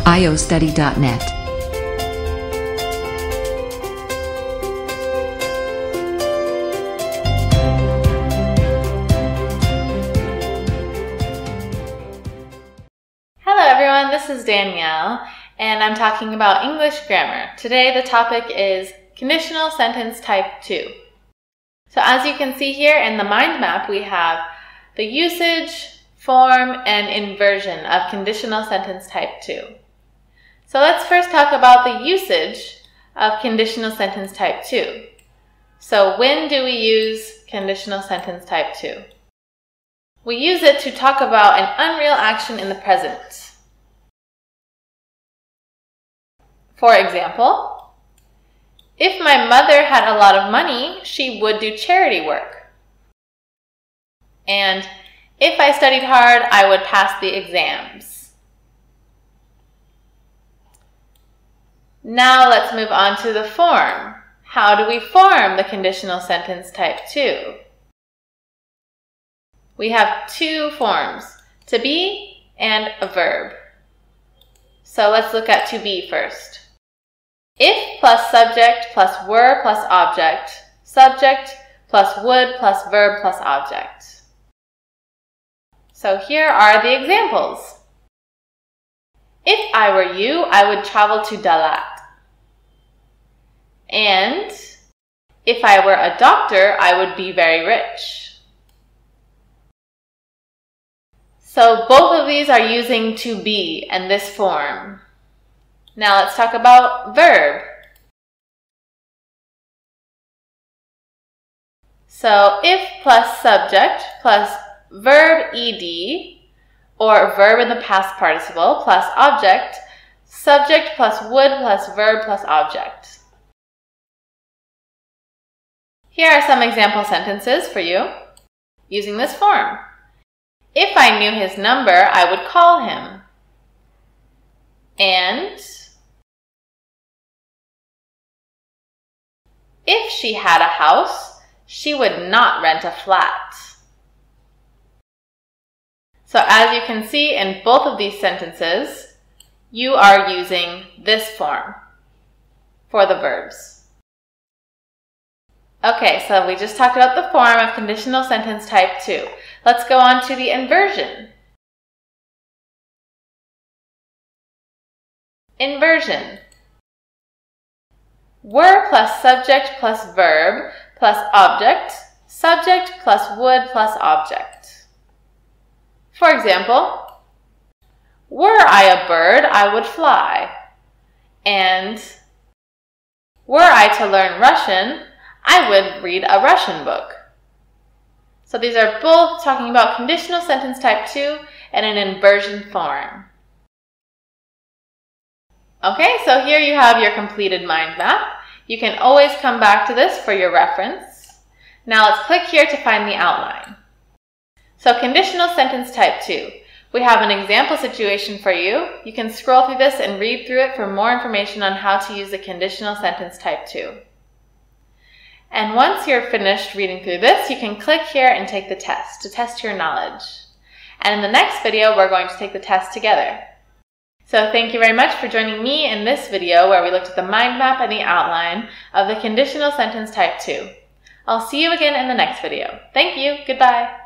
iostudy.net. Hello everyone, this is Danielle, and I'm talking about English grammar. Today the topic is Conditional Sentence Type 2. So as you can see here in the mind map, we have the usage, form, and inversion of Conditional Sentence Type 2. So let's first talk about the usage of Conditional Sentence Type 2. So when do we use Conditional Sentence Type 2? We use it to talk about an unreal action in the present. For example, if my mother had a lot of money, she would do charity work. And if I studied hard, I would pass the exams. Now let's move on to the form. How do we form the Conditional Sentence Type 2? We have two forms, to be and a verb. So let's look at to be first. If plus subject plus were plus object, subject plus would plus verb plus object. So here are the examples. If I were you, I would travel to Dalat. And if I were a doctor, I would be very rich. So both of these are using to be and this form. Now let's talk about verb. So if plus subject plus verb ed, or verb in the past participle plus object, subject plus would plus verb plus object. Here are some example sentences for you using this form. If I knew his number, I would call him. And if she had a house, she would not rent a flat. So as you can see in both of these sentences, you are using this form for the verbs. Okay, so we just talked about the form of Conditional Sentence Type 2. Let's go on to the inversion. Inversion. Were plus subject plus verb plus object, subject plus would plus object. For example, were I a bird, I would fly. And were I to learn Russian, I would read a Russian book. So these are both talking about Conditional Sentence Type 2 and an inversion form. Okay, so here you have your completed mind map. You can always come back to this for your reference. Now let's click here to find the outline. So Conditional Sentence Type 2. We have an example situation for you. You can scroll through this and read through it for more information on how to use the Conditional Sentence Type 2. And once you're finished reading through this, you can click here and take the test to test your knowledge. And in the next video, we're going to take the test together. So thank you very much for joining me in this video where we looked at the mind map and the outline of the Conditional Sentence Type 2. I'll see you again in the next video. Thank you. Goodbye.